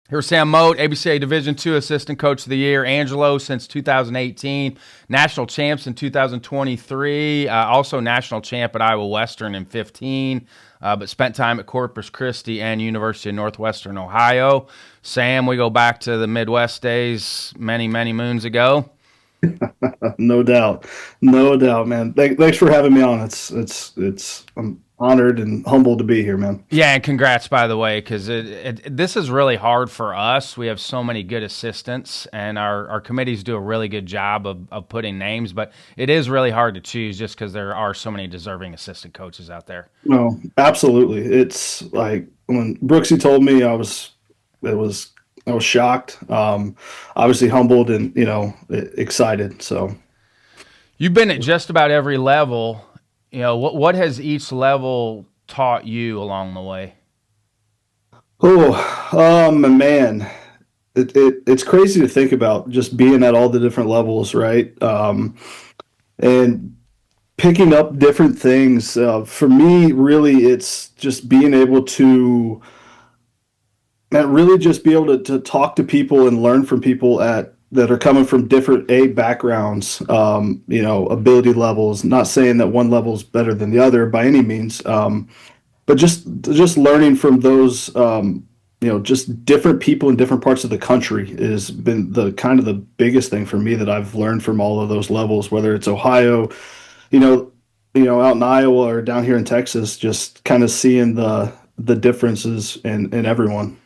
Here's Sam Mote, ABCA Division II Assistant Coach of the Year. Angelo since 2018, national champs in 2023, also national champ at Iowa Western in 15, but spent time at Corpus Christi and University of Northwestern Ohio. Sam, we go back to the Midwest days many, many moons ago. No doubt, no doubt, man. Thanks for having me on. It's. I'm honored and humbled to be here, man. Yeah, and congrats, by the way, because this is really hard for us. We have so many good assistants, and our committees do a really good job of putting names, but it is really hard to choose just because there are so many deserving assistant coaches out there. No, absolutely. It's like when Brooksy told me, it was, I was shocked. Obviously humbled and excited. So, You've been at just about every level. What has each level taught you along the way? man, it's crazy to think about just being at all the different levels, right? And picking up different things. For me, really, it's just being able to, man, really just be able to talk to people and learn from people that are coming from different backgrounds, ability levels. Not saying that one level is better than the other by any means, but just learning from those, just different people in different parts of the country has been the kind of the biggest thing for me that I've learned from all of those levels, whether it's Ohio, you know, out in Iowa or down here in Texas, just kind of seeing the differences in everyone.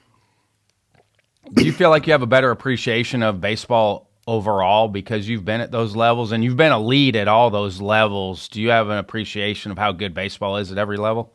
Do you feel like you have a better appreciation of baseball overall because you've been at those levels and you've been a lead at all those levels? Do you have an appreciation of how good baseball is at every level?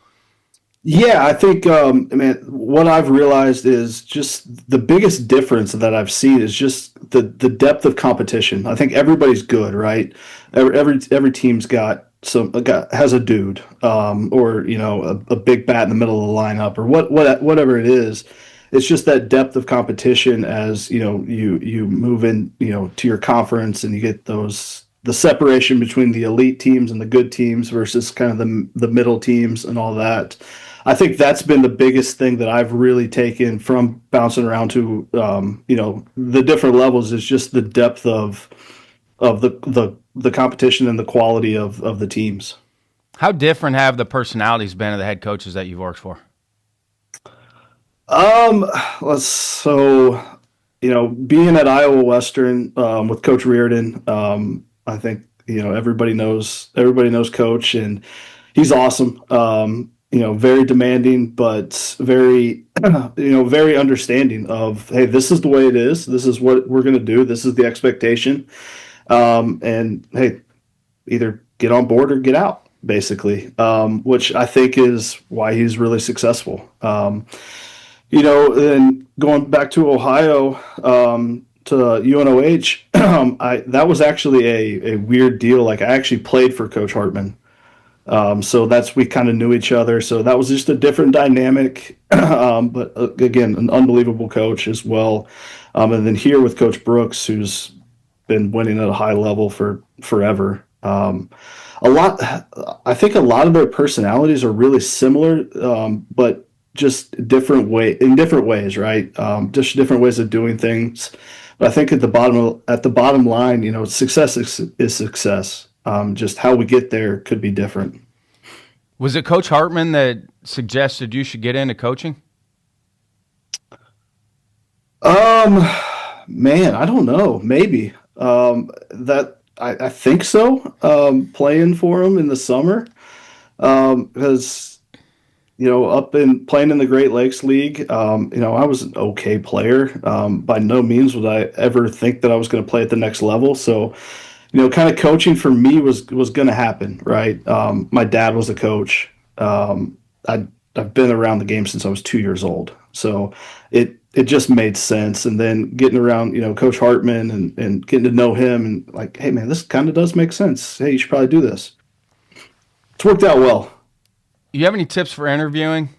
Yeah, I think, man, what I've realized is just the biggest difference that I've seen is just the depth of competition. I think everybody's good, right? Every team's got has a dude, or a big bat in the middle of the lineup, or whatever it is. It's just that depth of competition as you move in to your conference and you get the separation between the elite teams and the good teams versus kind of the middle teams and all that. I think that's been the biggest thing that I've really taken from bouncing around to the different levels is just the depth of the competition and the quality of the teams. How different have the personalities been of the head coaches that you've worked for? Um, so being at Iowa Western with Coach Reardon, I think everybody knows Coach, and he's awesome. Very demanding, but very very understanding of, hey, this is the way it is. This is what we're going to do. This is the expectation. And hey, either get on board or get out, basically, which I think is why he's really successful. And going back to Ohio, to UNOH, that was actually a weird deal. Like I actually played for Coach Hartman. So we kind of knew each other. So that was just a different dynamic. But again, an unbelievable coach as well. And then here with Coach Brooks, who's been winning at a high level for forever. I think a lot of their personalities are really similar, but just in different ways, right? Just different ways of doing things. But I think at the bottom line, success is success. Just how we get there could be different. Was it Coach Hartman that suggested you should get into coaching? Man, I don't know. Maybe that I think so. Playing for him in the summer, because up in playing in the Great Lakes League, I was an okay player. By no means would I ever think that I was going to play at the next level. So, kind of coaching for me was going to happen, right? My dad was a coach. I've been around the game since I was 2 years old, so it just made sense. And then getting around, Coach Hartman and getting to know him and like, hey man, this kind of does make sense. Hey, you should probably do this. It's worked out well. You have any tips for interviewing?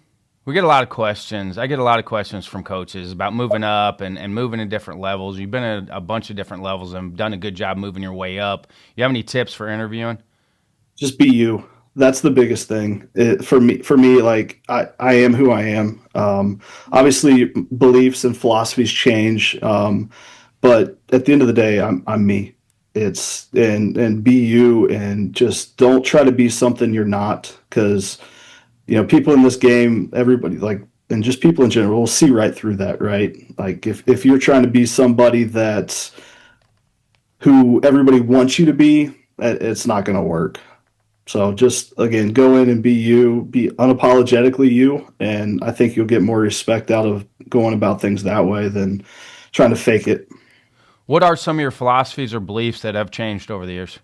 We get a lot of questions. I get a lot of questions from coaches about moving up and moving to different levels. You've been at a bunch of different levels and done a good job moving your way up. You have any tips for interviewing? Just be you. That's the biggest thing for me. For me, like I am who I am. Obviously, beliefs and philosophies change, but at the end of the day, I'm me. It's and be you, and just don't try to be something you're not, because people in this game, everybody, like, and just people in general, will see right through that, right? Like if you're trying to be somebody that's who everybody wants you to be, it's not going to work. So just again, go in and be you, be unapologetically you, and I think you'll get more respect out of going about things that way than trying to fake it. What are some of your philosophies or beliefs that have changed over the years?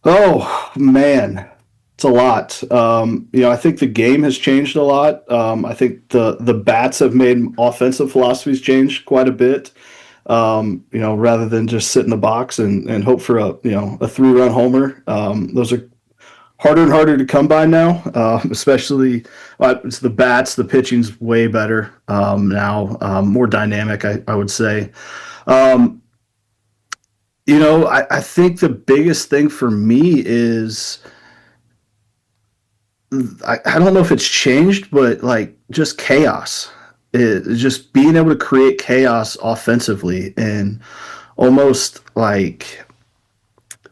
Oh man, it's a lot. I think the game has changed a lot. I think the bats have made offensive philosophies change quite a bit. Rather than just sit in the box and hope for a 3-run homer. Those are harder and harder to come by now, especially it's the bats. The pitching's way better now, more dynamic, I would say. Um, I think the biggest thing for me is I don't know if it's changed, but like just chaos. Just being able to create chaos offensively, and almost like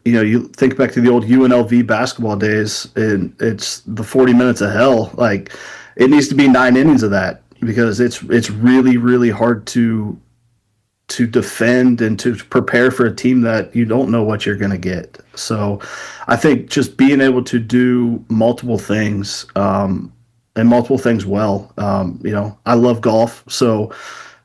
you think back to the old UNLV basketball days, and it's the 40 minutes of hell. Like it needs to be 9 innings of that, because it's really really hard to defend and to prepare for a team that you don't know what you're going to get. So I think just being able to do multiple things, and multiple things well. I love golf. So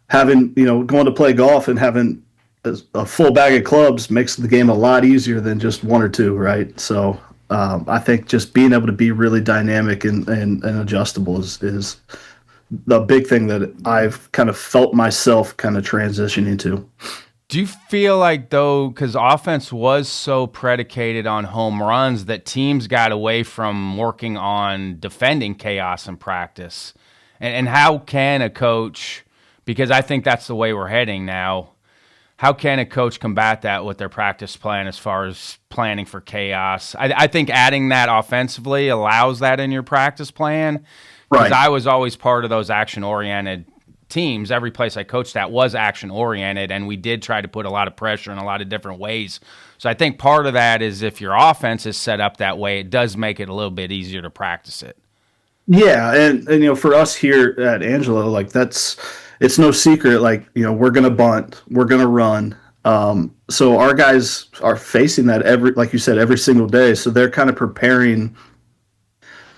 having, going to play golf and having a full bag of clubs makes the game a lot easier than just one or two, right? So I think just being able to be really dynamic and adjustable is the big thing that I've kind of felt myself kind of transition into. Do you feel like, though, because offense was so predicated on home runs, that teams got away from working on defending chaos in practice? And how can a coach, because I think that's the way we're heading now, how can a coach combat that with their practice plan as far as planning for chaos? I think adding that offensively allows that in your practice plan. Because Right. I was always part of those action-oriented teams. Every place I coached at was action-oriented, and we did try to put a lot of pressure in a lot of different ways. So I think part of that is if your offense is set up that way, it does make it a little bit easier to practice it. Yeah, and for us here at Angelo, like it's no secret. Like we're gonna bunt, we're gonna run. So our guys are facing that like you said, every single day. So they're kind of preparing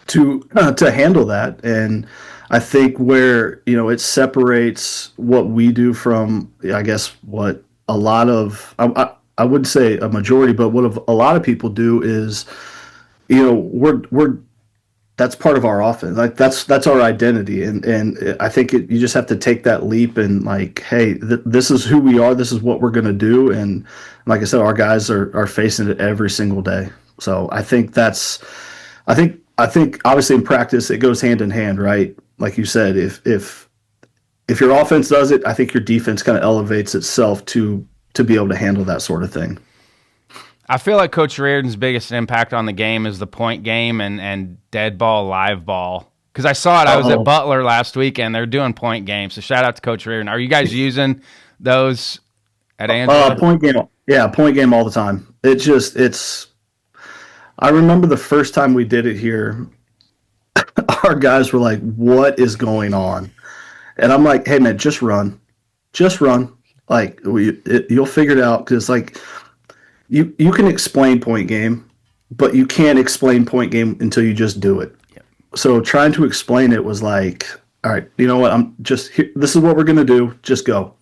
to handle that. And I think where it separates what we do from, I guess, what a lot of I would say a majority, but what a lot of people do is we're that's part of our offense. Like that's our identity, and I think you just have to take that leap and like, hey, this is who we are. This is what we're gonna do. And like I said, our guys are facing it every single day. So I think obviously in practice it goes hand in hand, right? Like you said, if your offense does it, I think your defense kind of elevates itself to be able to handle that sort of thing. I feel like Coach Reardon's biggest impact on the game is the point game and dead ball, live ball. Because I saw it. I was at Butler last weekend. They're doing point games. So shout out to Coach Reardon. Are you guys using those at Angelo? Point game, yeah, point game all the time. It's. I remember the first time we did it here, our guys were like, "What is going on?" And I'm like, "Hey man, just run, just run. Like you'll figure it out." Because like you can explain point game, but you can't explain point game until you just do it. Yep. So trying to explain it was like, all right, you know what? I'm just here. This is what we're gonna do. Just go.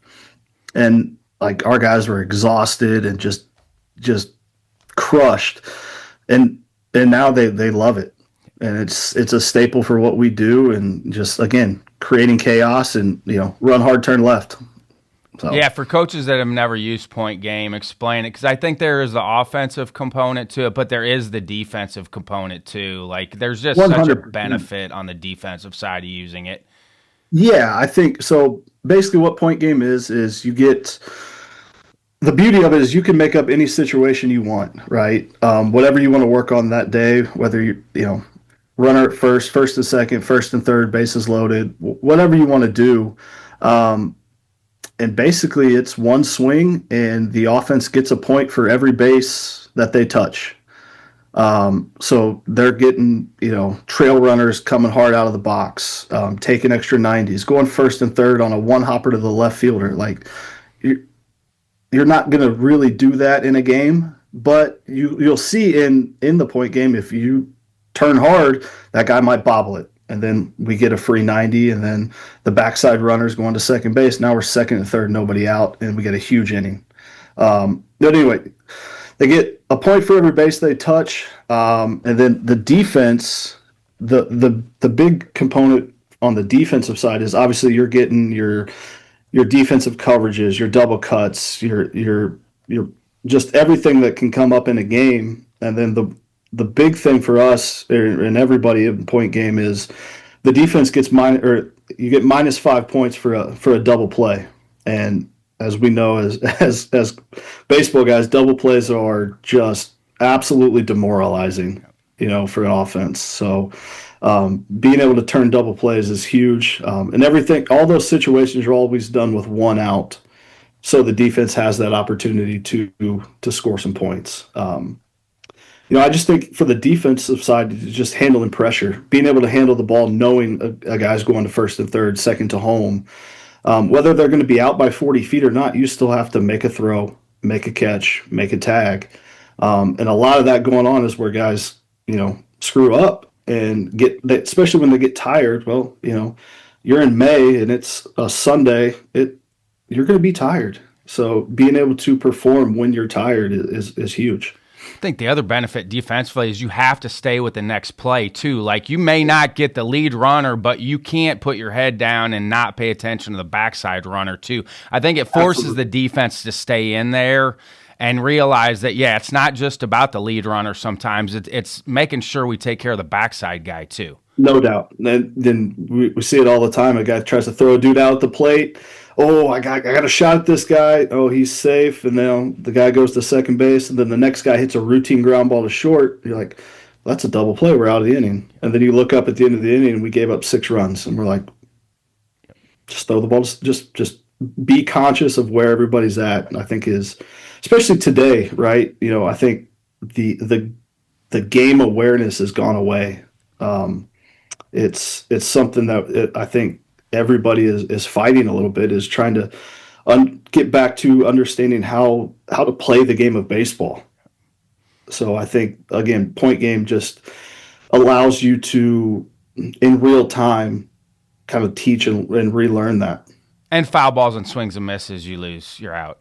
And like our guys were exhausted and just crushed, and now they love it, and it's a staple for what we do, and just again creating chaos and run hard, turn left. So. Yeah, for coaches that have never used point game, explain it, because I think there is the offensive component to it, but there is the defensive component too. Like there's just 100%. Such a benefit on the defensive side of using it. Yeah, I think so. Basically, what point game is you get the beauty of it is you can make up any situation you want, right? Whatever you want to work on that day, whether you runner at first, first and second, first and third, bases loaded, whatever you want to do. Um, and basically, it's one swing, and the offense gets a point for every base that they touch. So they're getting, trail runners coming hard out of the box, taking extra 90s, going first and third on a one hopper to the left fielder. Like, you're not going to really do that in a game, but you'll see in the point game, if you turn hard, that guy might bobble it. And then we get a free 90, and then the backside runner's going to second base. Now we're second and third, nobody out, and we get a huge inning. But anyway, they get a point for every base they touch, and then the defense, the big component on the defensive side is obviously you're getting your defensive coverages, your double cuts, your just everything that can come up in a game. And then the big thing for us and everybody in point game is the defense gets you get minus 5 points for a double play. And as we know, as baseball guys, double plays are just absolutely demoralizing, for an offense. So being able to turn double plays is huge. And all those situations are always done with one out. So the defense has that opportunity to score some points. I just think for the defensive side, just handling pressure, being able to handle the ball, knowing a guy's going to first and third, second to home, whether they're going to be out by 40 feet or not, you still have to make a throw, make a catch, make a tag. And a lot of that going on is where guys, screw up and especially when they get tired. Well, you're in May and it's a Sunday, you're going to be tired. So being able to perform when you're tired is huge. I think the other benefit defensively is you have to stay with the next play too. Like, you may not get the lead runner, but you can't put your head down and not pay attention to the backside runner too. I think it forces Absolutely. The defense to stay in there and realize that, it's not just about the lead runner sometimes. It's making sure we take care of the backside guy too. No doubt. And then we see it all the time. A guy tries to throw a dude out at the plate. Oh, I got a shot at this guy. Oh, he's safe. And then the guy goes to second base, and then the next guy hits a routine ground ball to short. You're like, well, that's a double play. We're out of the inning. And then you look up at the end of the inning, and we gave up 6 runs. And we're like, just throw the ball. Just be conscious of where everybody's at. And I think especially today, right? I think the game awareness has gone away. It's something that I think everybody is fighting a little bit, is trying to get back to understanding how to play the game of baseball. So I think, again, point game just allows you to, in real time, kind of teach and relearn that. And foul balls and swings and misses, you lose, you're out.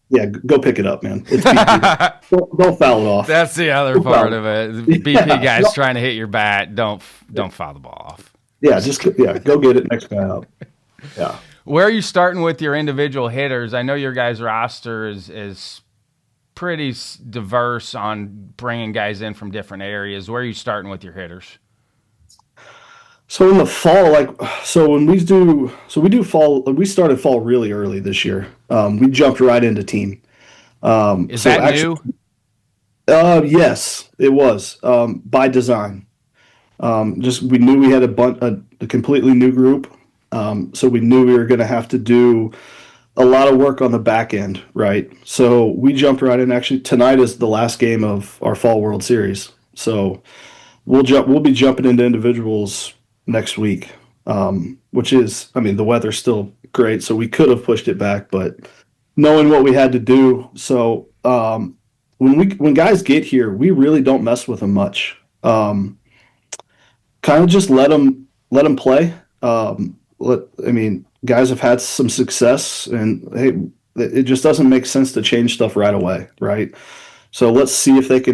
Yeah, go pick it up, man. It's don't foul it off. That's the other part of it. BP guys trying to hit your bat, don't foul the ball off. Yeah, go get it. Next guy up. Yeah. Where are you starting with your individual hitters? I know your guys' roster is pretty diverse on bringing guys in from different areas. Where are you starting with your hitters? So in the fall, we started fall really early this year. We jumped right into team. Is that new? Yes, it was, by design. We knew we had a completely new group. So we knew we were going to have to do a lot of work on the back end, right? So we jumped right in. Actually, tonight is the last game of our Fall World Series. So we'll be jumping into individuals next week, which is, the weather's still great, so we could have pushed it back, but knowing what we had to do. So when guys get here, we really don't mess with them much. Kind of just let them play. Guys have had some success, and hey, it just doesn't make sense to change stuff right away, right? So let's see if it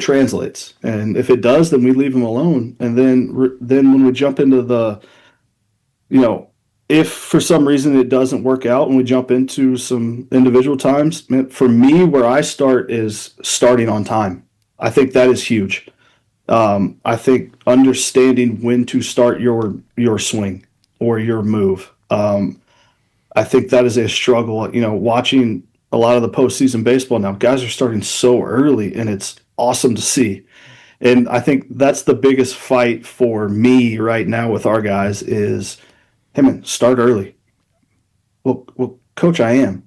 translates, and if it does, then we leave them alone. And then when we jump into if for some reason it doesn't work out and we jump into some individual times, for me, where I start is starting on time. I think that is huge. I think understanding when to start your swing or your move. I think that is a struggle. Watching a lot of the postseason baseball now, guys are starting so early, and it's awesome to see. And I think that's the biggest fight for me right now with our guys is, hey man, start early. Well, coach, I am.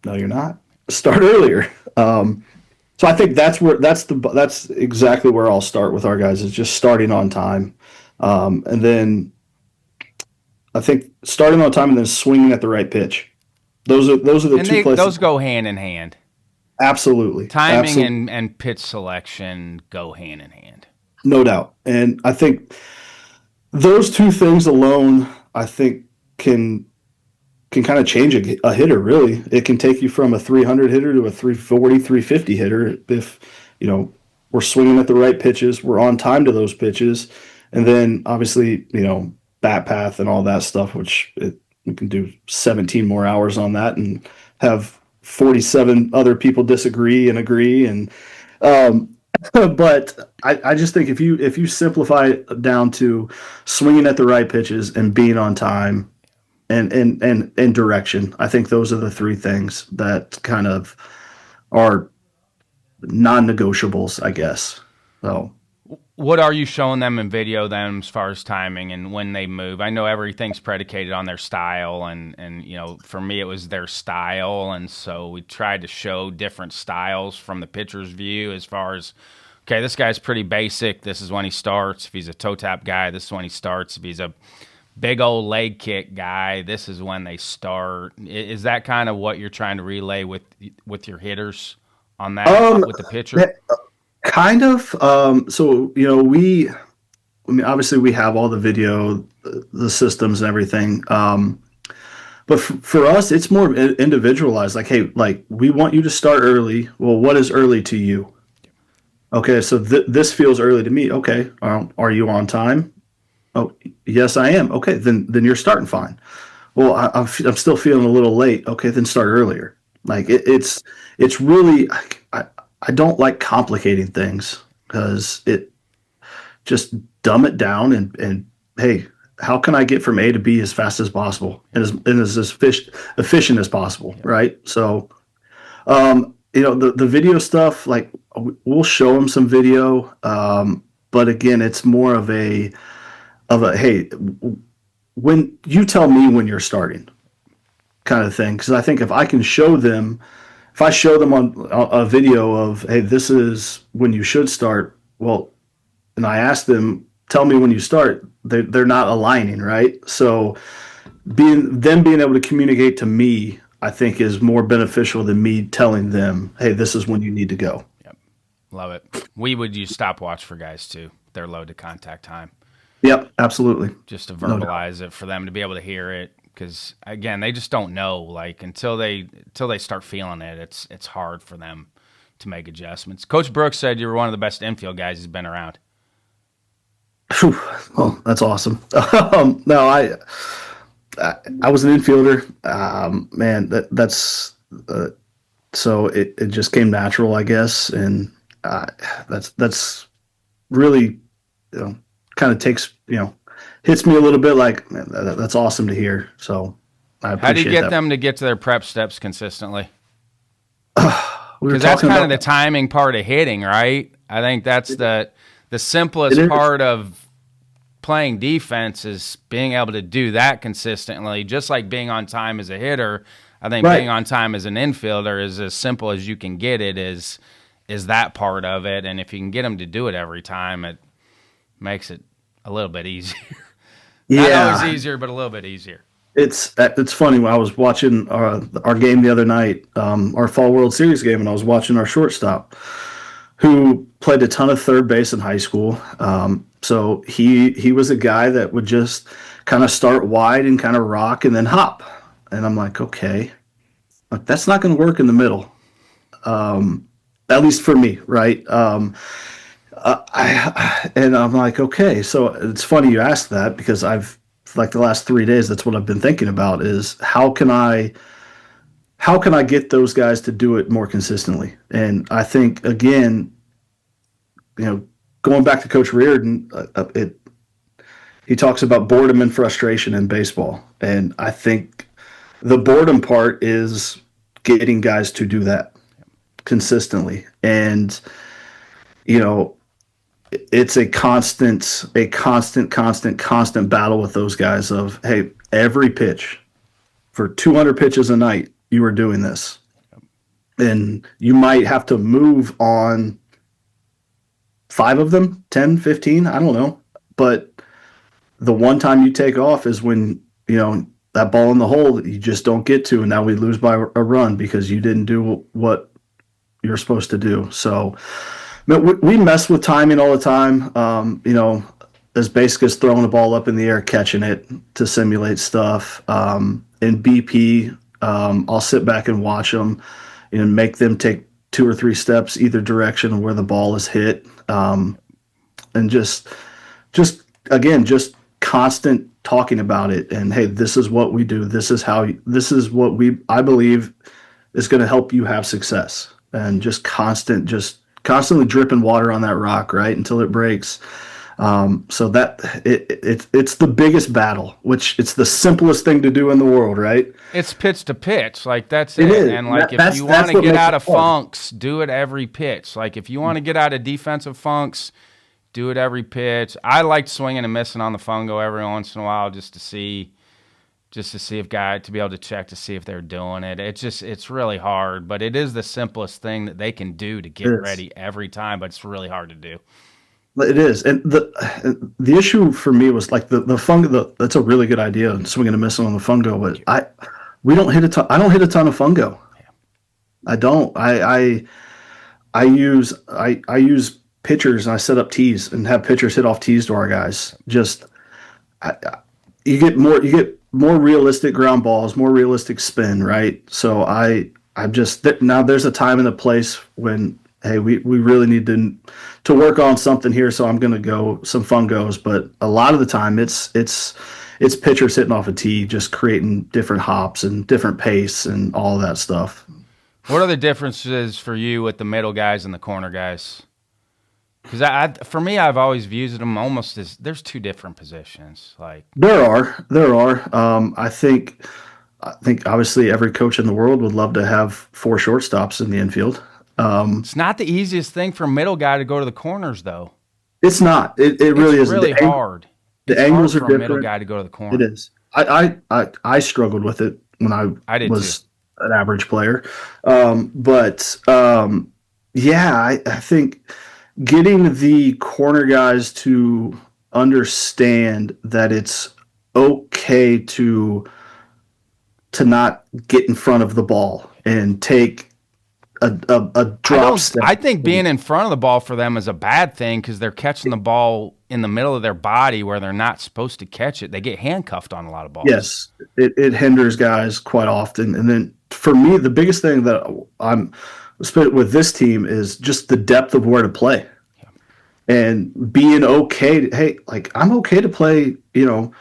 No, you're not. Start earlier. So I think that's exactly where I'll start with our guys is just starting on time, and then I think starting on time and then swinging at the right pitch. Those are the And two places. those go hand in hand. Absolutely, Timing absolutely, and pitch selection go hand in hand. no doubt. And I think those two things alone, I think can kind of change a hitter. Really, it can take you from a 300 hitter to a 340, 350 hitter if you know we're swinging at the right pitches, we're on time to those pitches, and then obviously bat path and all that stuff, we can do 17 more hours on that and have 47 other people disagree and agree um, but I just think if you simplify it down to swinging at the right pitches and being on time and direction, I think those are the three things that kind of are non-negotiables, I guess. So What are you showing them in video then as far as timing and when they move? I know everything's predicated on their style and for me it was their style, and so we tried to show different styles from the pitcher's view as far as, okay, this guy's pretty basic, this is when he starts. If he's a toe tap guy, this is when he starts. If he's a big old leg kick guy, this is when they start. Is that kind of what you're trying to relay with your hitters on that um, with the pitcher? kind of. So I mean, obviously we have all the video, the systems and everything. But for us, it's more individualized. Like, hey, like we want you to start early. Well, what is early to you? Okay, so this feels early to me. Okay, are you on time? Oh, yes, I am. Okay, then you're starting fine. Well, I'm still feeling a little late. Okay, then start earlier. Like it's really I don't like complicating things because it just dumb it down and hey, how can I get from A to B as fast as possible and as efficient as possible, right? So the video stuff, like we'll show them some video, but again, it's more of a hey, when you tell me when you're starting kind of thing. Because I think if I show them on a video of hey, this is when you should start. Well, and I ask them, tell me when you start. They're not aligning, right? So being able to communicate to me, I think is more beneficial than me telling them, hey, this is when you need to go. Yep. Love it. We would use stopwatch for guys too. Their load to contact time. Yep, absolutely. Just to No doubt. verbalize it for them to be able to hear it, because again, they just don't know, like until they start feeling it, it's hard for them to make adjustments. Coach Brooks said you were one of the best infield guys he's been around. Whew, well, that's awesome. No, I was an infielder. Man, that's so it just came natural, I guess, and that's really kind of takes hits me a little bit like man, that's awesome to hear. So I How do you appreciate get that. them to get to their prep steps consistently? We were Because that's talking kind about of the timing part of hitting, right? I think that's the it simplest is. part of playing defense is being able to do that consistently. Just like being on time as a hitter, I think being Right. on time as an infielder is as simple as you can get it. Is that part of it? And if you can get them to do it every time, it makes it a little bit easier. Not always Yeah. easier, but a little bit easier. It's funny when I was watching our game the other night, our fall World Series game, and I was watching our shortstop, who played a ton of third base in high school. So he was a guy that would just kind of start wide and kind of rock and then hop, and I'm like, okay, like that's not going to work in the middle, at least for me, right? And I'm like, okay, so it's funny you asked that because I've like the last 3 days, that's what I've been thinking about is how can I get those guys to do it more consistently? And I think again, you know, going back to Coach Reardon, he talks about boredom and frustration in baseball, and I think The boredom part is getting guys to do that consistently. And, you know, it's a constant battle with those guys of, hey, every pitch for 200 pitches a night, you are doing this. And you might have to move on 5 of them, 10, 15, I don't know. But the one time you take off is when, that ball in the hole that you just don't get to. And now we lose by a run because you didn't do what you're supposed to do. So we mess with timing all the time. As basic as throwing the ball up in the air, catching it to simulate stuff. In BP, I'll sit back and watch them and make them take 2 or 3 steps either direction where the ball is hit. And just constant talking about it. And hey, this is what we do. This is what I believe is going to help you have success. And just constantly dripping water on that rock, right, until it breaks. So that it's the biggest battle, which it's the simplest thing to do in the world, right? It's pitch to pitch, like that's it. Is. And like if you want to get out of funks, do it every pitch. Like if you want to get out of defensive funks, do it every pitch. I like swinging and missing on the fungo every once in a while just to see if guys to be able to check to see if they're doing it. It's really hard, but it is the simplest thing that they can do to get ready every time, but it's really hard to do. It is, and the issue for me was like the fungo. That's a really good idea, swinging and missing on the fungo. But I don't hit a ton of fungo. Yeah. I don't. I use pitchers, and I set up tees and have pitchers hit off tees to our guys. You get more realistic ground balls, more realistic spin, right? So now there's a time and a place when, hey, we really need to work on something here, so I'm going to go some fungos. But a lot of the time, it's pitchers hitting off a tee, just creating different hops and different pace and all that stuff. What are the differences for you with the middle guys and the corner guys? Because for me, I've always viewed them almost as there's 2 different positions. Like there are. I think obviously every coach in the world would love to have 4 shortstops in the infield. It's not the easiest thing for a middle guy to go to the corners, though. It's not. It really is. It's really hard. The angles are different. For a middle guy to go to the corner. It is. I struggled with it when I was an average player. I think getting the corner guys to understand that it's okay to not get in front of the ball and take a drop step. I think being in front of the ball for them is a bad thing because they're catching the ball in the middle of their body where they're not supposed to catch it. They get handcuffed on a lot of balls. Yes, it hinders guys quite often. And then for me, the biggest thing that I'm with this team is just the depth of where to play. Yeah. And being okay. I'm okay to play, 10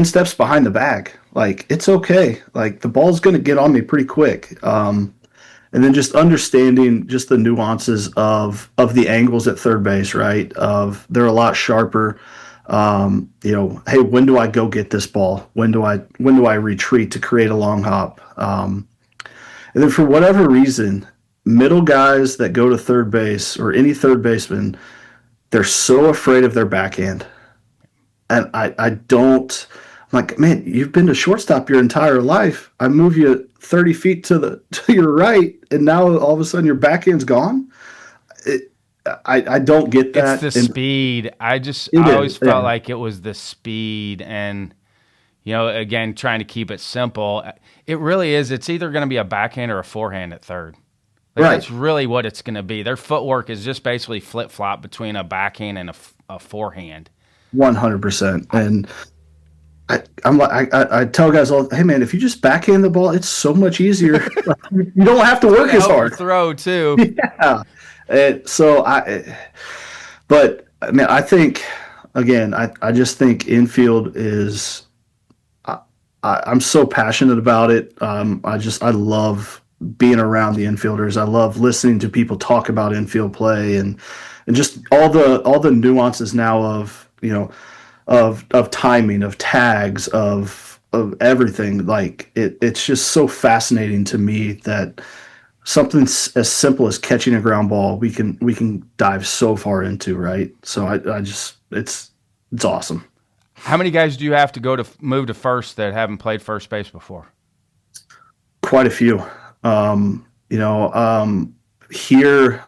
steps behind the bag. Like, it's okay. Like, the ball's going to get on me pretty quick. And then just understanding just the nuances of the angles at third base, right? They're a lot sharper. Hey, when do I go get this ball? When do I retreat to create a long hop? And then for whatever reason, middle guys that go to third base or any third baseman, they're so afraid of their backhand. And I don't. I'm like, man, you've been to shortstop your entire life. I move you 30 feet to your right, and now all of a sudden your backhand's gone. I don't get that. It's the speed. I always felt like it was the speed, and again, trying to keep it simple. It really is. It's either going to be a backhand or a forehand at third. Right. That's really what it's going to be. Their footwork is just basically flip flop between a backhand and a forehand. 100%. And I tell guys all, hey man, if you just backhand the ball, it's so much easier. You don't have to work as hard. Throw too. Yeah. I think again, I just think infield is. I'm so passionate about it. I love being around the infielders. I love listening to people talk about infield play and just all the nuances now of of timing, of tags, of of everything. Like it's just so fascinating to me that something as simple as catching a ground ball we can dive so far into, right? So I just it's awesome. How many guys do you have to go to move to first that haven't played first base before? Quite a few. Here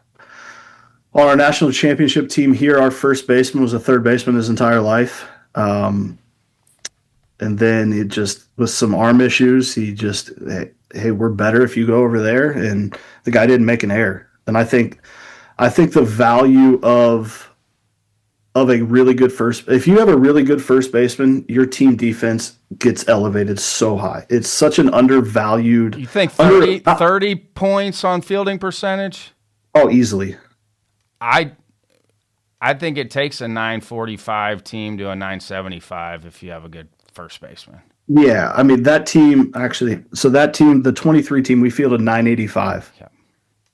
on our national championship team here, our first baseman was a third baseman his entire life. And then it just with some arm issues, he just hey, we're better if you go over there, and the guy didn't make an error. And I think the value of a really good first, if you have a really good first baseman, your team defense gets elevated so high. It's such an undervalued. You think 30 points on fielding percentage? Oh, easily. I think it takes a 945 team to a 975 if you have a good first baseman. Yeah, I mean that team actually. So that team, the 23 team, we fielded 985 Yeah.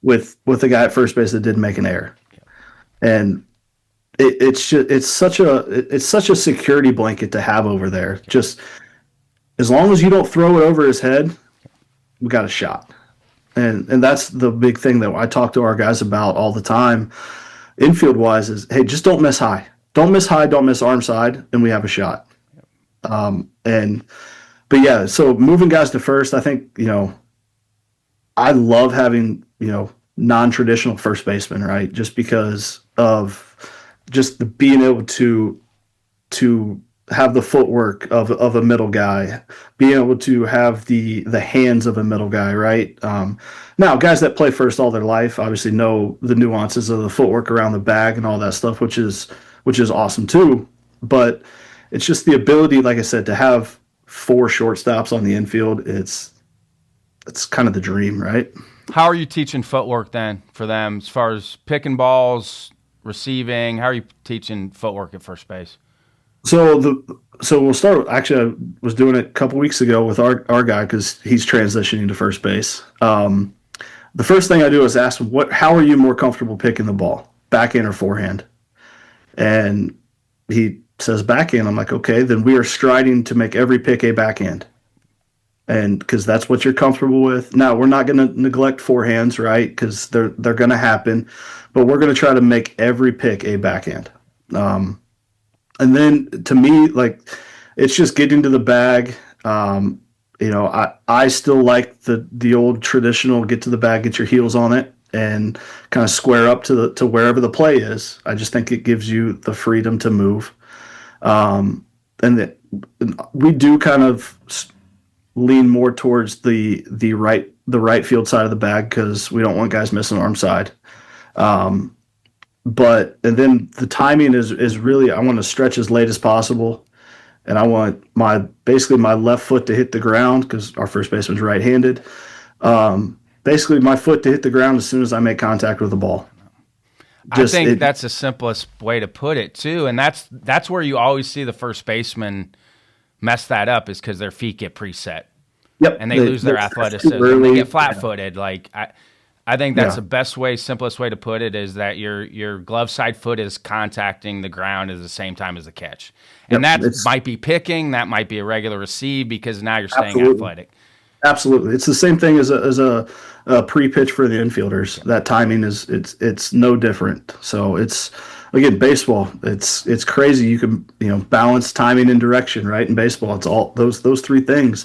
with a guy at first base that didn't make an error, and it's such a security blanket to have over there. Just as long as you don't throw it over his head, we got a shot. And that's the big thing that I talk to our guys about all the time, infield wise, is hey, just don't miss high. Don't miss high, don't miss arm side, and we have a shot. But yeah, so moving guys to first, I think, I love having, non-traditional first baseman, right? Just because of just the being able to have the footwork of a middle guy, being able to have the hands of a middle guy, right? Now, guys that play first all their life obviously know the nuances of the footwork around the bag and all that stuff, which is awesome too. But it's just the ability, like I said, to have 4 shortstops on the infield. It's kind of the dream, right? How are you teaching footwork then for them as far as picking balls, receiving? How are you teaching footwork at first base? So we'll start. Actually, I was doing it a couple weeks ago with our guy because he's transitioning to first base. The first thing I do is ask him, how are you more comfortable picking the ball, backhand or forehand? And he says backhand. I'm like, okay, then we are striding to make every pick a backhand. And because that's what you're comfortable with. Now, we're not going to neglect forehands, right? Because they're going to happen, but we're going to try to make every pick a backhand. And then to me, like, it's just getting to the bag. I still like the old traditional get to the bag, get your heels on it, and kind of square up to wherever the play is. I just think it gives you the freedom to move. And we do kind of lean more towards the right field side of the bag because we don't want guys missing arm side. And then the timing is really, I want to stretch as late as possible, and I want basically my left foot to hit the ground because our first baseman's right-handed. Basically my foot to hit the ground as soon as I make contact with the ball. I think that's the simplest way to put it too, and that's where you always see the first baseman mess that up, is because their feet get preset. Yep, and they lose their athleticism. They get flat-footed. Like I think that's the best way, simplest way to put it, is that your glove side foot is contacting the ground at the same time as the catch, and that might be picking, that might be a regular receive, because now you're staying athletic. Absolutely, it's the same thing as a pre-pitch for the infielders. That timing it's no different. So it's, again, baseball. It's crazy. You can balance timing and direction, right? In baseball, it's all those 3 things.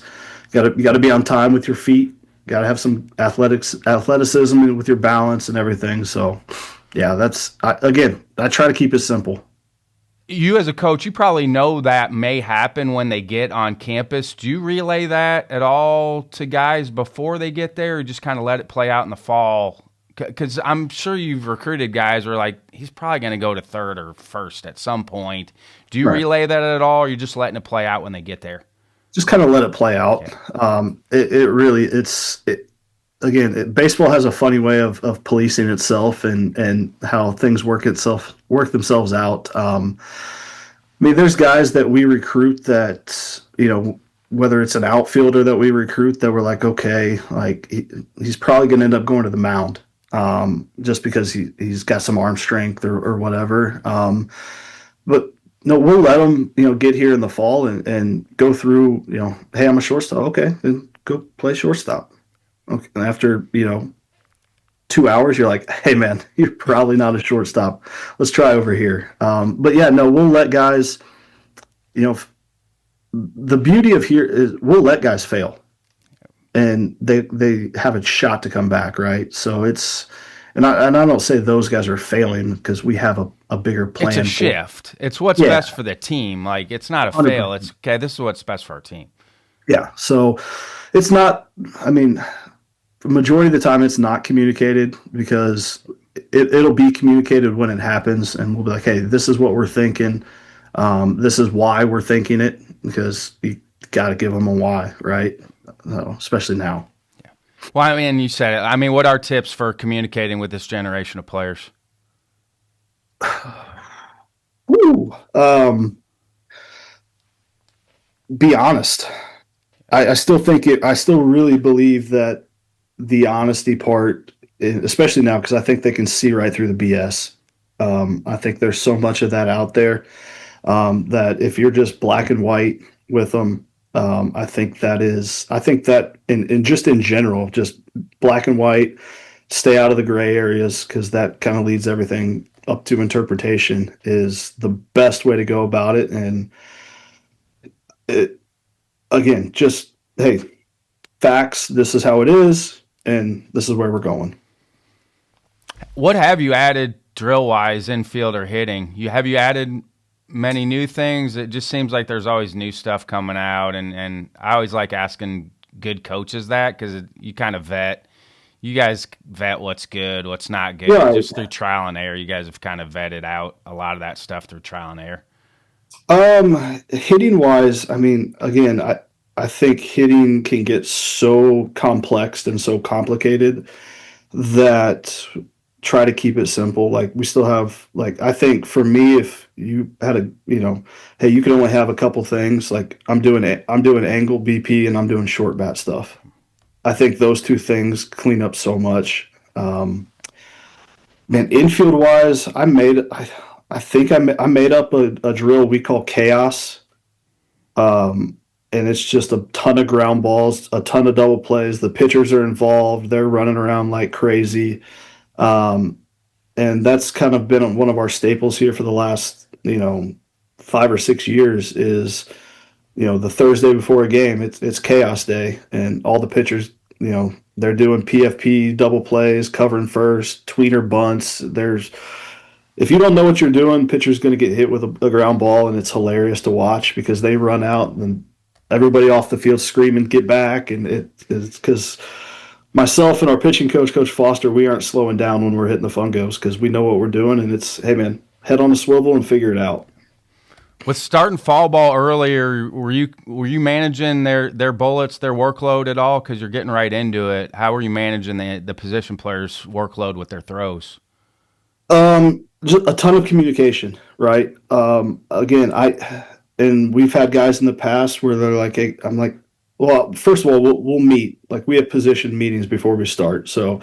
You got to be on time with your feet. Got to have some athleticism with your balance and everything. So, yeah, I try to keep it simple. You as a coach, you probably know that may happen when they get on campus. Do you relay that at all to guys before they get there, or just kind of let it play out in the fall? Because I'm sure you've recruited guys who are like, he's probably going to go to third or first at some point. Do you relay that at all, or are you just letting it play out when they get there? Just kind of let it play out. Baseball has a funny way of policing itself and how things work themselves out. There's guys that we recruit that, whether it's an outfielder that we recruit that we're like, okay, like he's probably going to end up going to the mound, just because he's got some arm strength or whatever. But no, we'll let them, get here in the fall and go through, hey, I'm a shortstop. Okay, then go play shortstop. Okay. And after, 2 hours, you're like, hey, man, you're probably not a shortstop. Let's try over here. But yeah, no, we'll let guys, you know, the beauty of here is we'll let guys fail and they have a shot to come back, right? So and I don't say those guys are failing because we have a bigger It's a plan for. shift. It's what's Yeah, best for the team. Like, it's not a fail. 100%. It's okay. This is what's best for our team. Yeah. So it's not, I mean, the majority of the time it's not communicated because it'll be communicated when it happens and we'll be like, hey, this is what we're thinking. This is why we're thinking it because you got to give them a why, right? Especially now. Well, I mean, you said it. I mean, what are tips for communicating with this generation of players? Woo. Be honest. I still think it. I still really believe that the honesty part, especially now, because I think they can see right through the BS. I think there's so much of that out there that if you're just black and white with them, I think that is. I think that in just in general, just black and white, stay out of the gray areas because that kind of leads everything up to interpretation is the best way to go about it. And it, again, just hey, facts. This is how it is, and this is where we're going. What have you added drill wise, infield or hitting? Have you added many new things? It just seems like there's always new stuff coming out, and I always like asking good coaches that because you kind of vet. You guys vet what's good, what's not good, Right. just through trial and error. You guys have kind of vetted out a lot of that stuff through trial and error. Hitting wise, I mean, again, I think hitting can get so complex and so complicated that try to keep it simple. Like we still have like I think for me, if you had hey, you can only have a couple things. Like I'm doing angle BP and I'm doing short bat stuff. I think those two things clean up so much. Man, infield wise, I think I made up a drill we call chaos. And it's just a ton of ground balls, a ton of double plays. The pitchers are involved; they're running around like crazy, um, and that's kind of been one of our staples here for the last 5 or 6 years. Is the Thursday before a game, it's chaos day, and all the pitchers, they're doing PFP double plays, covering first, tweener bunts. There's if you don't know what you're doing, pitcher's going to get hit with a ground ball, and it's hilarious to watch because they run out and everybody off the field screaming, "Get back!" And it's because myself and our pitching coach, Coach Foster, we aren't slowing down when we're hitting the fungos because we know what we're doing, and it's hey man, head on the swivel and figure it out. With starting fall ball earlier, were you managing their bullets, their workload at all? Because you're getting right into it. How were you managing the position players' workload with their throws? Just a ton of communication, right? Again, and we've had guys in the past where they're like, hey, I'm like, well, first of all, we'll meet. Like we have position meetings before we start, so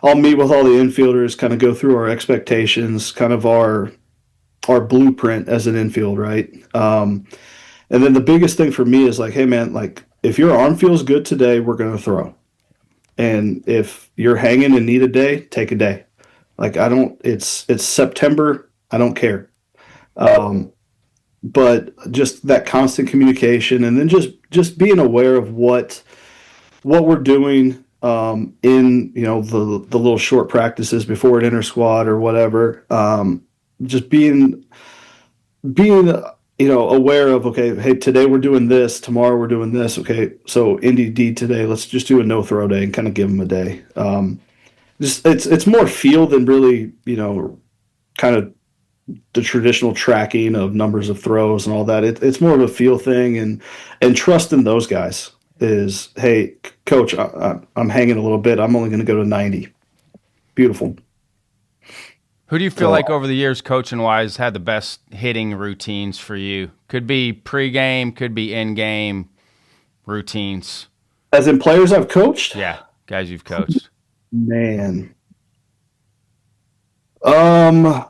I'll meet with all the infielders, kind of go through our expectations, kind of our blueprint as an infield, right? And then the biggest thing for me is like, hey man, like if your arm feels good today, we're gonna throw. And if you're hanging and need a day, take a day. Like I don't. It's September. I don't care. Um, but just that constant communication, and then just being aware of what we're doing in the little short practices before an inter squad or whatever. Just being aware of okay, hey, today we're doing this, tomorrow we're doing this. Okay, so NDD today, let's just do a no throw day and kind of give them a day. Just it's more feel than really kind of the traditional tracking of numbers of throws and all that. It's more of a feel thing and trusting those guys is hey coach, I'm hanging a little bit. I'm only going to go to 90. Beautiful. Who do you feel like over the years, coaching wise, had the best hitting routines for you? Could be pregame, could be in game routines. As in players I've coached, Yeah, guys you've coached. man. Um,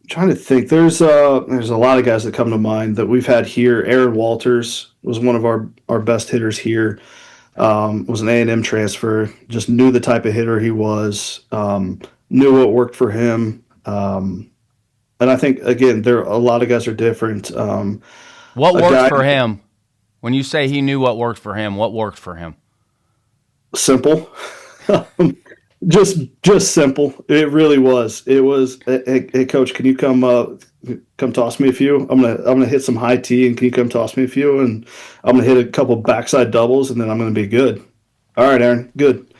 trying to think. There's a lot of guys that come to mind that we've had here. Aaron Walters was one of our best hitters here. Was an A&M transfer. Just knew the type of hitter he was. Knew what worked for him. And I think again, there a lot of guys are different. What A worked guy for him? When you say he knew what worked for him, what worked for him? simple, just simple. It really was. It was. Hey, coach, can you come toss me a few? I'm gonna hit some high tee, and can you come toss me a few? And I'm gonna hit a couple backside doubles, and then I'm gonna be good. All right, Aaron, good.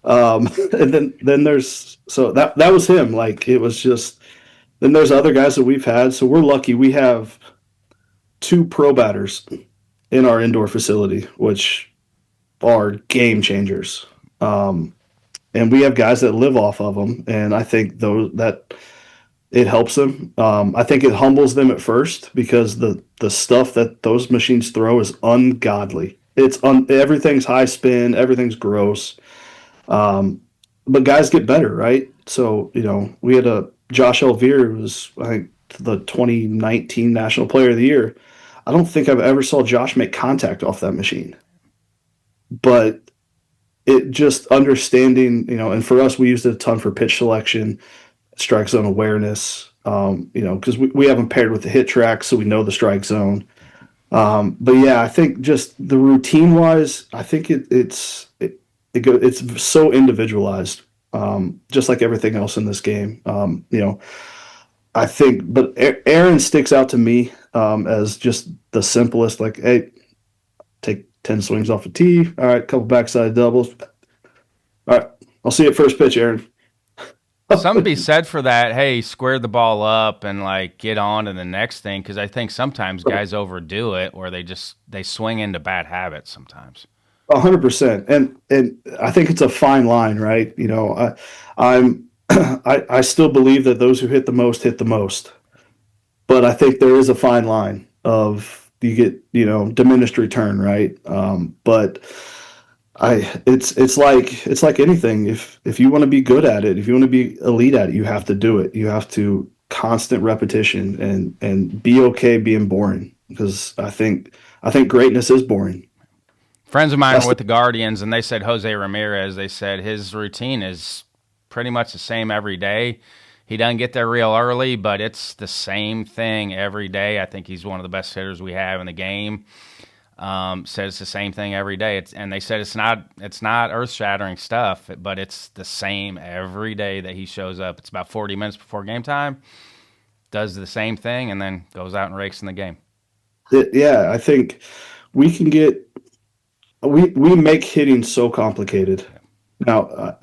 And then there's so that was him. Like it was just. Then there's other guys that we've had. So we're lucky. We have two pro batters in our indoor facility, which are game changers. And we have guys that live off of them, and I think that it helps them. I think it humbles them at first because the stuff that those machines throw is ungodly. Everything's high spin, everything's gross. But guys get better, right? So we had a Josh Elvire, who was I think the 2019 National Player of the Year. I don't think I've ever saw Josh make contact off that machine, but it just understanding, and for us, we used it a ton for pitch selection, strike zone awareness, because we have them paired with the hit track, so we know the strike zone. But yeah, I think just the routine wise, I think it's so individualized, just like everything else in this game. I think, but Aaron sticks out to me as just the simplest. Like, hey, take 10 swings off a tee. All right, couple backside doubles. All right, I'll see you at first pitch, Aaron. Something to be said for that. Hey, square the ball up and like get on to the next thing, because I think sometimes guys overdo it, or they swing into bad habits sometimes. 100%, and I think it's a fine line, right? I still believe that those who hit the most, but I think there is a fine line of you get diminished return, right? But it's like anything. If you want to be good at it, if you want to be elite at it, you have to do it. You have to constant repetition and be okay being boring, because I think greatness is boring. Friends of mine were with the Guardians, and they said Jose Ramirez, they said his routine is pretty much the same every day. He doesn't get there real early, but it's the same thing every day. I think he's one of the best hitters we have in the game. Said it's the same thing every day. And they said it's not earth-shattering stuff, but it's the same every day that he shows up. It's about 40 minutes before game time, does the same thing, and then goes out and rakes in the game. Yeah, I think we can get we make hitting so complicated. Now,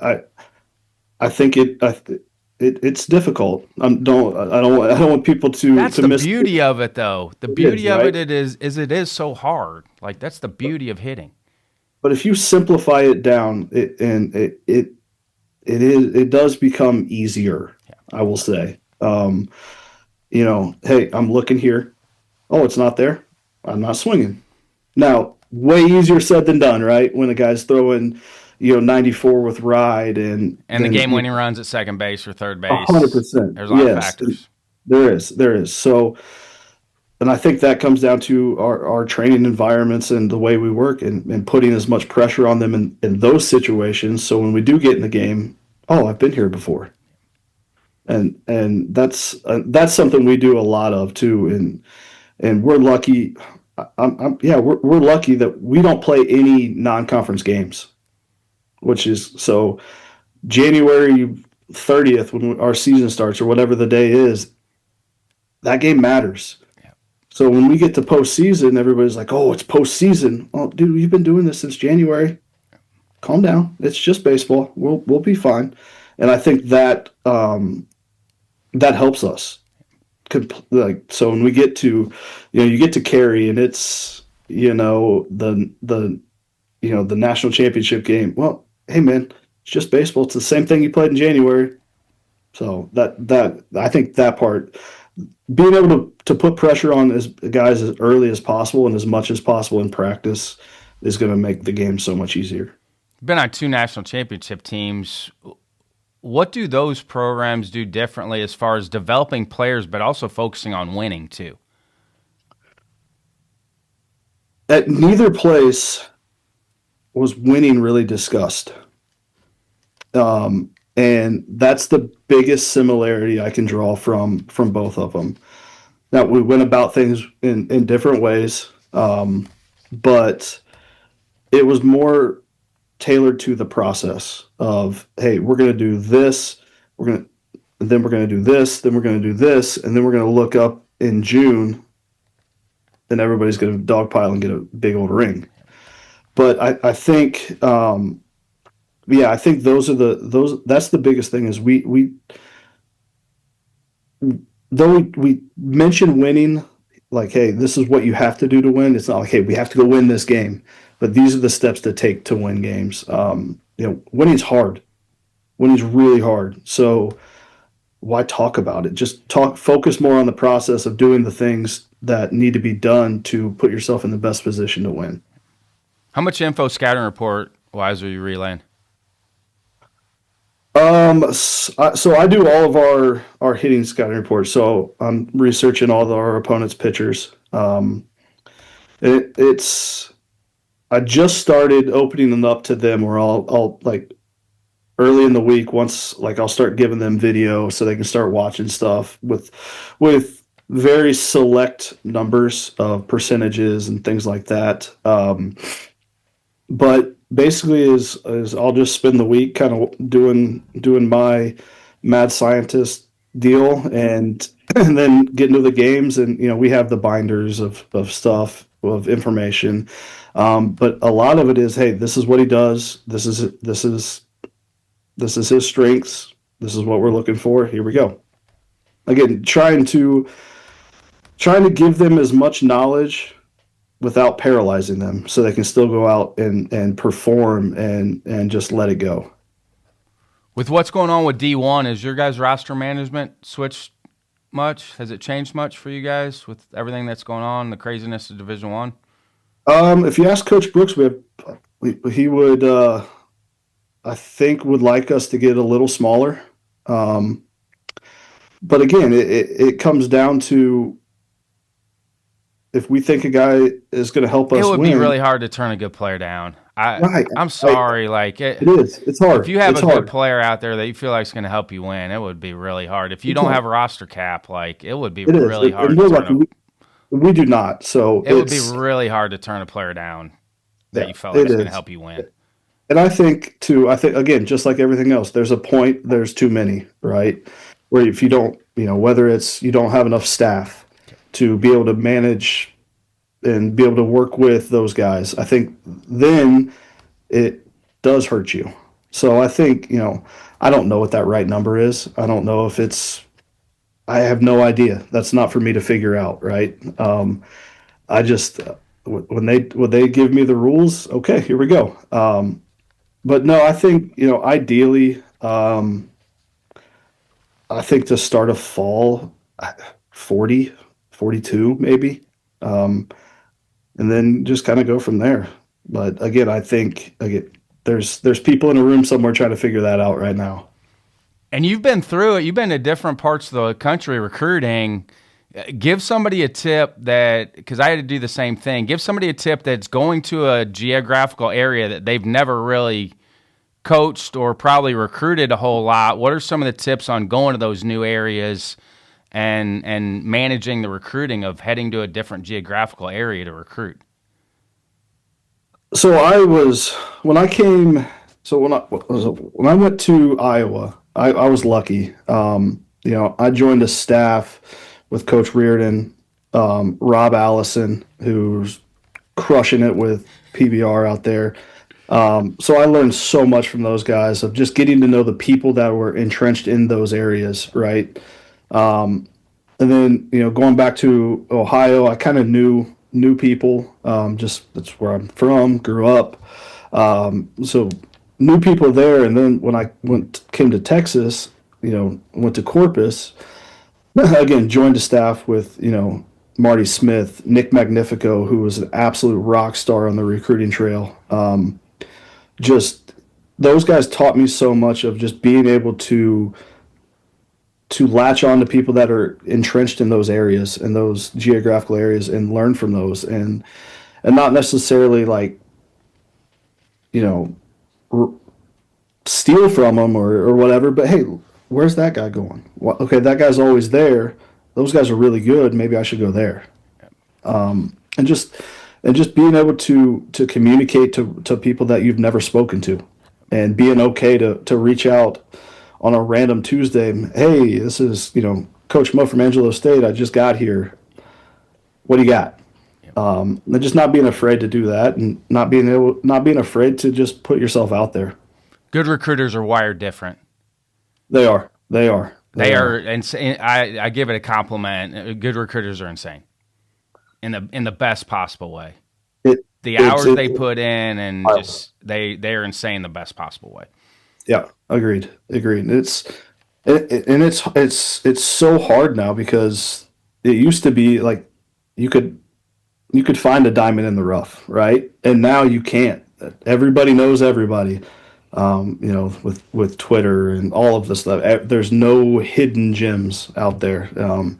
I think it's difficult. I don't want people to. That's to the miss beauty of it, though. The beauty of right? it is it is so hard. Like that's the beauty of hitting. But if you simplify it down, it does become easier. Yeah. I will say. Hey, I'm looking here. Oh, it's not there. I'm not swinging. Now, way easier said than done, right? When a guy's throwing, 94 with ride and the game-winning runs at second base or third base. 100%. There's a lot of factors. There is. So, and I think that comes down to our training environments and the way we work and putting as much pressure on them in those situations. So when we do get in the game, oh, I've been here before. And that's something we do a lot of too. And we're lucky. We're lucky that we don't play any non-conference games, which is so January 30th when our season starts or whatever the day is, that game matters. Yeah. So when we get to postseason, everybody's like, "Oh, it's postseason." Oh, dude, you've been doing this since January. Calm down. It's just baseball. We'll be fine. And I think that that helps us. So when we get to, you get to Cary and it's, the national championship game. Well, hey man, it's just baseball. It's the same thing you played in January. So that I think that part, being able to put pressure on guys as early as possible and as much as possible in practice is going to make the game so much easier. Been on two national championship teams. What do those programs do differently as far as developing players, but also focusing on winning too? At neither place was winning really discussed. And that's the biggest similarity I can draw from both of them. Now we went about things in different ways, but it was more tailored to the process of, hey, we're going to do this, then we're going to do this, then we're going to do this, and then we're going to look up in June, and everybody's going to dogpile and get a big old ring. But I think, I think those that's the biggest thing is we though we mention winning, like, hey, this is what you have to do to win. It's not like, hey, we have to go win this game, but these are the steps to take to win games. Winning's hard. Winning's really hard. So why talk about it? Just focus more on the process of doing the things that need to be done to put yourself in the best position to win. How much info scouting report wise are you relaying? So I do all of our hitting scouting reports. So I'm researching all of our opponents' pitchers. It's I just started opening them up to them where I'll like early in the week once like I'll start giving them video so they can start watching stuff with very select numbers of percentages and things like that. But basically is I'll just spend the week kind of doing my mad scientist deal and then get into the games, and we have the binders of stuff of information, but a lot of it is, hey, this is what he does, this is his strengths, this is what we're looking for, here we go. Again, trying to give them as much knowledge without paralyzing them so they can still go out and perform and just let it go. With what's going on with D1, is your guys' roster management switched much? Has it changed much for you guys with everything that's going on, the craziness of Division I? If you ask Coach Brooks, he would, I think, would like us to get a little smaller. But again, it comes down to, if we think a guy is going to help us win. It would be really hard to turn a good player down. I'm sorry. It is. It's hard. If you have good player out there that you feel like is going to help you win, it would be really hard. If you don't have a roster cap, it would be really hard. We do not. So it would be really hard to turn a player down that you felt like was going to help you win. And I think, again, just like everything else, there's a point, there's too many, right? Where if you don't, whether it's you don't have enough staff to be able to manage and be able to work with those guys, I think then it does hurt you. So I think, I don't know what that right number is. I don't know if I have no idea. That's not for me to figure out, right? I just, when they give me the rules, okay, here we go. But no, I think, ideally, I think to start a fall, 40, 42 maybe, and then just kind of go from there. But again, I think there's people in a room somewhere trying to figure that out right now. And you've been through it. You've been to different parts of the country recruiting. Give somebody a tip because I had to do the same thing. Give somebody a tip that's going to a geographical area that they've never really coached or probably recruited a whole lot. What are some of the tips on going to those new areas and managing the recruiting of heading to a different geographical area to recruit? So when I went to Iowa, I was lucky. I joined a staff with Coach Reardon, Rob Allison, who's crushing it with PBR out there. So I learned so much from those guys of just getting to know the people that were entrenched in those areas, right? And then, going back to Ohio, I kind of knew people. Just that's where I'm from, grew up. So knew people there. And then when I came to Texas, went to Corpus, again, joined a staff with, Marty Smith, Nick Magnifico, who was an absolute rock star on the recruiting trail. Just those guys taught me so much of just being able to latch on to people that are entrenched in those areas and those geographical areas and learn from those and not necessarily like, you know, steal from them or whatever, but hey, where's that guy going? Well, okay, that guy's always there. Those guys are really good. Maybe I should go there. And just being able to communicate to people that you've never spoken to, and being okay to reach out on a random Tuesday. Hey, this is Coach Mote from Angelo State. I just got here. What do you got? And just not being afraid to do that, and not being afraid to just put yourself out there. Good recruiters are wired different. They are. They are insane. I give it a compliment. Good recruiters are insane in the best possible way. The hours they put in, and just they are insane in the best possible way. Yeah, agreed. It's so hard now, because it used to be like you could find a diamond in the rough, right? And now you can't. Everybody knows everybody. With Twitter and all of this stuff, there's no hidden gems out there. And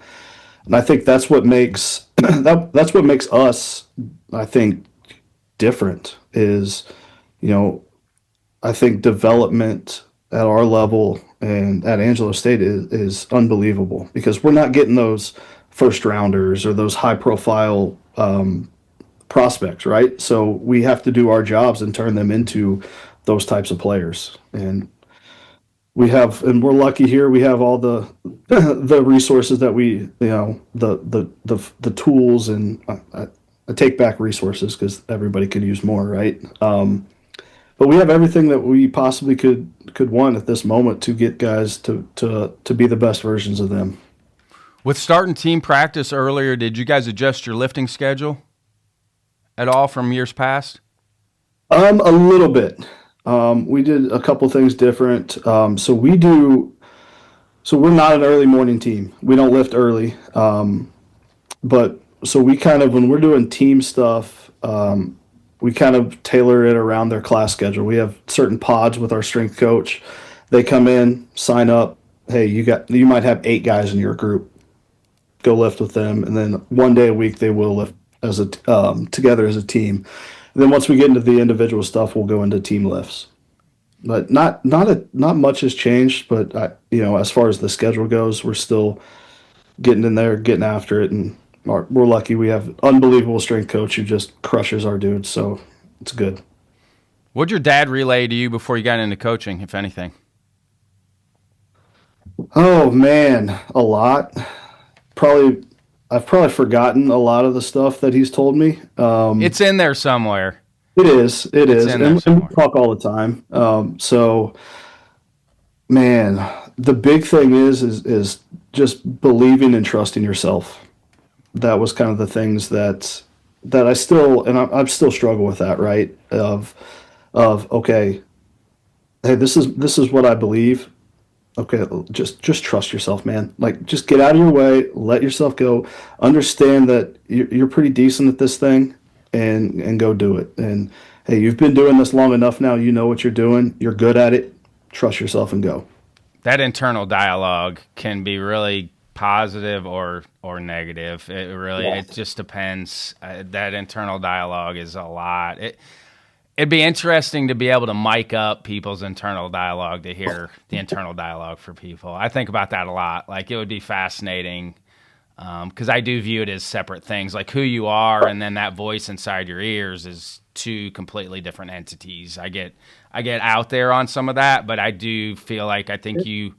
I think that's what makes that's what makes us, I think, different. Is, I think development at our level and at Angelo State is unbelievable, because we're not getting those first rounders or those high profile prospects, right? So we have to do our jobs and turn them into those types of players. And we're lucky here. We have all the the resources that the tools, and I take back resources because everybody could use more, right? But we have everything that we possibly could want at this moment to get guys to be the best versions of them. With starting team practice earlier, did you guys adjust your lifting schedule at all from years past? A little bit. We did a couple things different. So we're not an early morning team. We don't lift early. But so we kind of, when we're doing team stuff, we kind of tailor it around their class schedule. We have certain pods with our strength coach. They come in, sign up. Hey, you might have 8 guys in your group. Go lift with them, and then one day a week they will lift as together as a team. And then once we get into the individual stuff, we'll go into team lifts. But not much has changed. But as far as the schedule goes, we're still getting in there, getting after it, and we're lucky. We have an unbelievable strength coach who just crushes our dudes. So it's good. What'd your dad relay to you before you got into coaching, if anything? Oh man, a lot. I've probably forgotten a lot of the stuff that he's told me. It's in there somewhere. It is, and we talk all the time. So, man, the big thing is just believing and trusting yourself. That was kind of the things that I still, and I still struggle with that, right? Of okay, hey, this is what I believe. Okay, just trust yourself, man. Like, just get out of your way, let yourself go, understand that you're pretty decent at this thing, and go do it. And hey, you've been doing this long enough now. You know what you're doing. You're good at it. Trust yourself and go. That internal dialogue can be really positive or negative. It just depends. That internal dialogue is a lot. It'd be interesting to be able to mic up people's internal dialogue, to hear the internal dialogue for people. I think about that a lot. Like, it would be fascinating, because I do view it as separate things. Like, who you are and then that voice inside your ears is two completely different entities. I get out there on some of that, but I do feel like I think you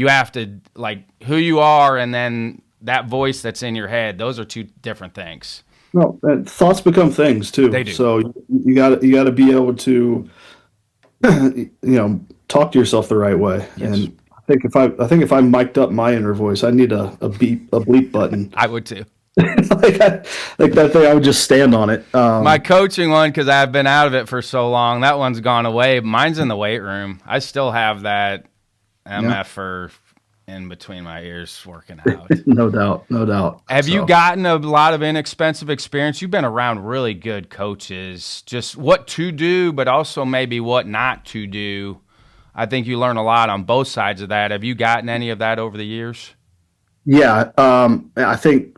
have to, like, who you are and then that voice that's in your head. Those are two different things. No, thoughts become things too. They do. So you got to be able to, talk to yourself the right way. Yes. And I think if I mic'd up my inner voice, I need a bleep button. I would too. like that thing, I would just stand on it. My coaching one, because I've been out of it for so long, that one's gone away. Mine's in the weight room. I still have that MF for in between my ears working out. No doubt, no doubt. Have you So gotten a lot of inexpensive experience? You've been around really good coaches, just what to do, but also maybe what not to do. I think you learn a lot on both sides of that. Have you gotten any of that over the years? yeah, I think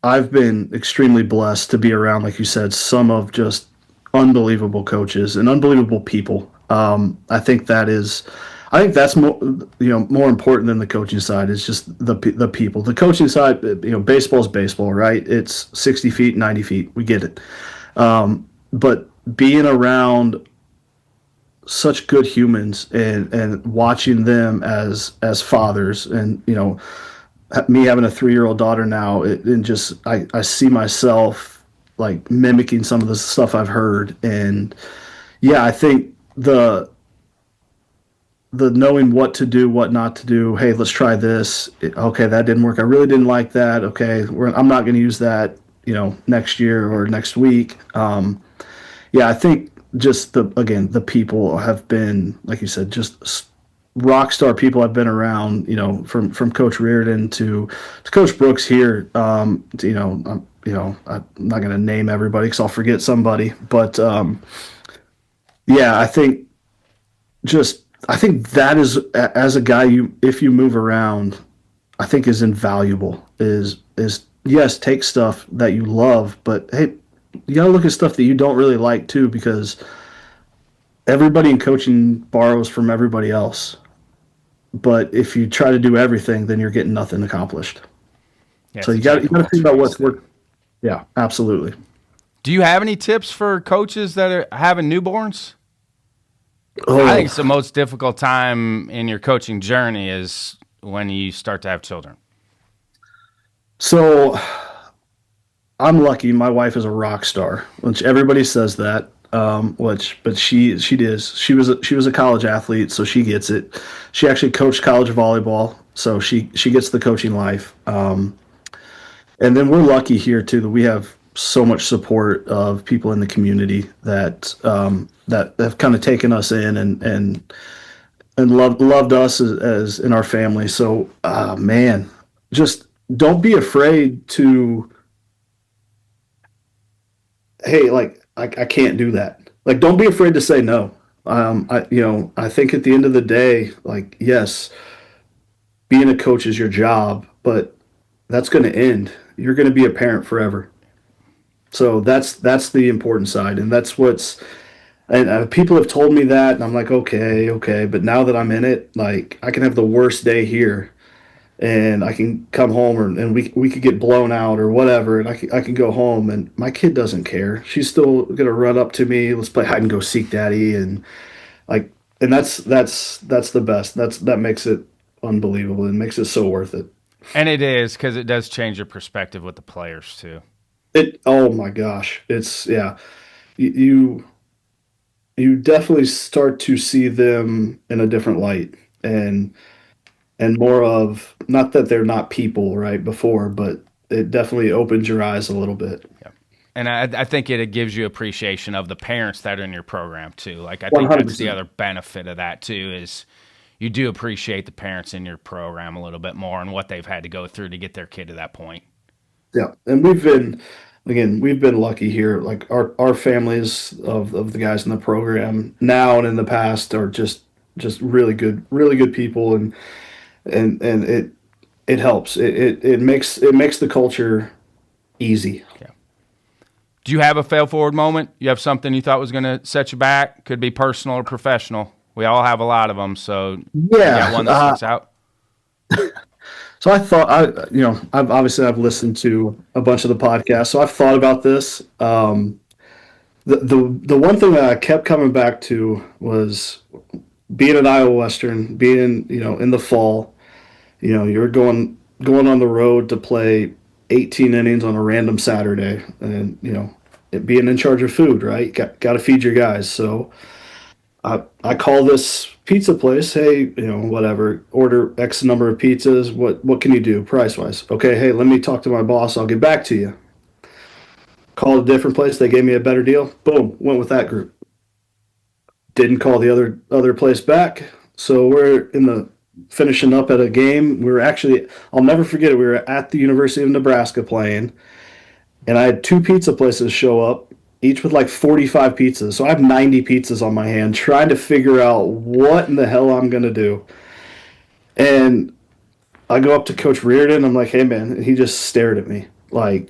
I've been extremely blessed to be around, like you said, some of just unbelievable coaches and unbelievable people. I think that's more important than the coaching side is just the people. The coaching side, baseball's baseball, right? It's 60 feet, 90 feet. We get it. But being around such good humans and watching them as fathers and me having a 3-year-old daughter now, and just I see myself like mimicking some of the stuff I've heard, and yeah, I think the knowing what to do, what not to do. Hey, let's try this. Okay, that didn't work. I really didn't like that. Okay, I'm not going to use that, next year or next week. Yeah, I think just the people have been, like you said, just rock star people I've been around. From Coach Reardon to Coach Brooks here. I'm not going to name everybody because I'll forget somebody, but yeah, I think that is, as a guy, if you move around, I think is invaluable. Is yes, take stuff that you love, but hey, you gotta look at stuff that you don't really like too, because everybody in coaching borrows from everybody else. But if you try to do everything, then you're getting nothing accomplished. Yeah, So it's you got to think about what's work. Yeah, absolutely. Do you have any tips for coaches that are having newborns? I think Oh, it's the most difficult time in your coaching journey is when you start to have children. so I'm lucky. My wife is a rock star, which everybody says that. But she is. She was a college athlete, so she gets it. She actually coached college volleyball, so she gets the coaching life. And then we're lucky here too that we have so much support of people in the community that have kind of taken us in and loved us as in our family. So, man, just don't be afraid to, hey, like I can't do that. Like, don't be afraid to say no. I think at the end of the day, like, yes, being a coach is your job, but that's going to end. You're going to be a parent forever. So that's the important side, and that's what's. And people have told me that, and I'm like, okay, okay. But now that I'm in it, like, I can have the worst day here, and I can come home, and we could get blown out or whatever, and I can go home, and my kid doesn't care. She's still gonna run up to me. Let's play hide and go seek, daddy, and like, and that's the best. That makes it unbelievable. It makes it so worth it. And it is because it does change your perspective with the players too. Oh my gosh, it's yeah. You you definitely start to see them in a different light, and more of, not that they're not people right before, but it definitely opens your eyes a little bit. Yeah. And I think it gives you appreciation of the parents that are in your program too. Like I think that's the 100%. other benefit of that too is you do appreciate the parents in your program a little bit more and what they've had to go through to get their kid to that point. Yeah, and we've been lucky here. Like our families of the guys in the program now and in the past are just really good people, and it helps. It makes the culture easy. Yeah. Do you have a fail forward moment? You have something you thought was going to set you back? Could be personal or professional. We all have a lot of them. So you got Yeah. one that sticks out? So I thought I've listened to a bunch of the podcasts, so I've thought about this. The one thing that I kept coming back to was being at Iowa Western, being in the fall. You're going on the road to play 18 innings on a random Saturday, and it being in charge of food, right? Got to feed your guys. So I call this pizza place. Hey, whatever. Order X number of pizzas. What can you do price wise? Okay. Hey, let me talk to my boss. I'll get back to you. Called a different place. They gave me a better deal. Boom. Went with that group. Didn't call the other place back. So we're in finishing up at a game. We were actually, I'll never forget it. We were at the University of Nebraska playing, and I had two pizza places show up, each with like 45 pizzas. So I have 90 pizzas on my hand, trying to figure out what in the hell I'm going to do. And I go up to Coach Reardon. I'm like, hey, man. And he just stared at me like,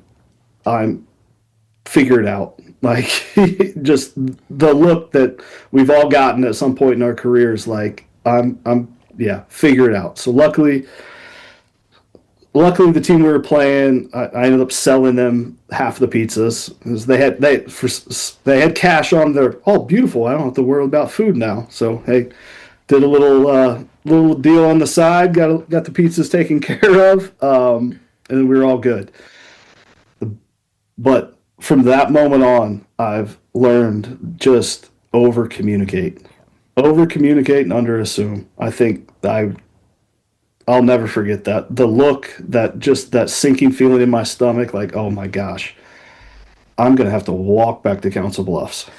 I'm figure it out. Like, just the look that we've all gotten at some point in our careers, like, yeah, figure it out. So luckily the team we were playing, I ended up selling them half the pizzas because they had cash on their. Oh, beautiful! I don't have to worry about food now. So hey, did a little deal on the side. Got the pizzas taken care of, and we were all good. But from that moment on, I've learned just over communicate and under assume. I think I'll never forget that. The look, that sinking feeling in my stomach, like, oh my gosh, I'm gonna have to walk back to Council Bluffs.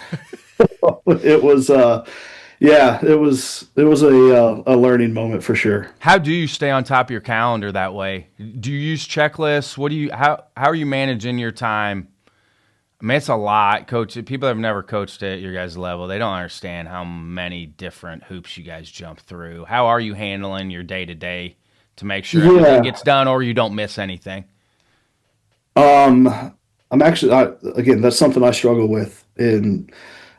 It was, yeah, it was a learning moment for sure. How do you stay on top of your calendar that way? Do you use checklists? How are you managing your time? I mean, it's a lot, coach. People that have never coached at your guys' level, they don't understand how many different hoops you guys jump through. How are you handling your day to day to make sure everything gets done or you don't miss anything? I'm actually, again, that's something I struggle with in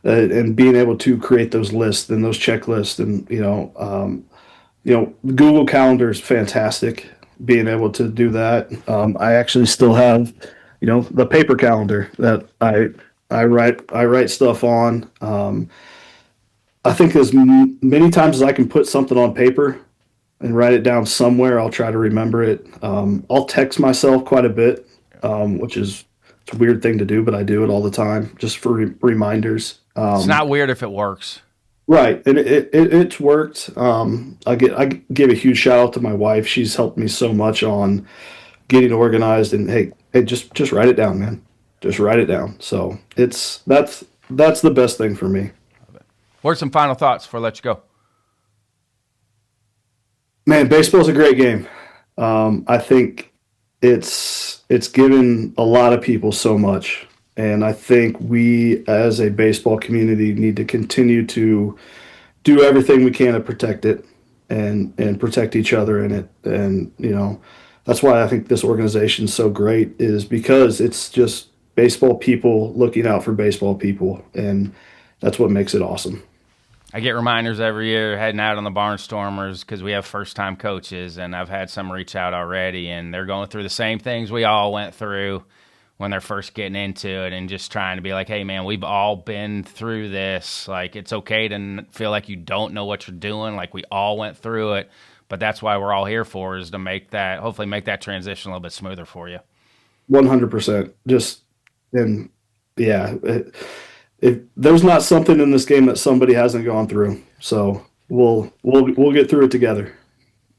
being able to create those lists and those checklists, and Google Calendar is fantastic. Being able to do that, I actually still have, the paper calendar that I write stuff on. I think as many times as I can put something on paper and write it down somewhere, I'll try to remember it. I'll text myself quite a bit, which is it's a weird thing to do, but I do it all the time just for reminders. It's not weird if it works. Right, and it's worked. I give a huge shout out to my wife. She's helped me so much on getting organized. And hey, just write it down, man. Just write it down. So that's the best thing for me. What are some final thoughts before I let you go? Man, baseball's a great game. I think it's given a lot of people so much, and I think we as a baseball community need to continue to do everything we can to protect it and protect each other in it. And that's why I think this organization is so great, is because it's just baseball people looking out for baseball people, and that's what makes it awesome. I get reminders every year heading out on the Barnstormers because we have first-time coaches, and I've had some reach out already, and they're going through the same things we all went through when they're first getting into it, and just trying to be like, hey, man, we've all been through this. Like, it's okay to feel like you don't know what you're doing. Like, we all went through it, but that's why we're all here for, is to hopefully make that transition a little bit smoother for you. 100%. And yeah, if there's not something in this game that somebody hasn't gone through, so we'll get through it together.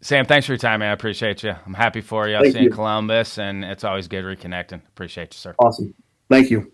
Sam, thanks for your time, man. I appreciate you. I'm happy for you. I'll see you in Columbus, and it's always good reconnecting. Appreciate you, sir. Awesome. Thank you.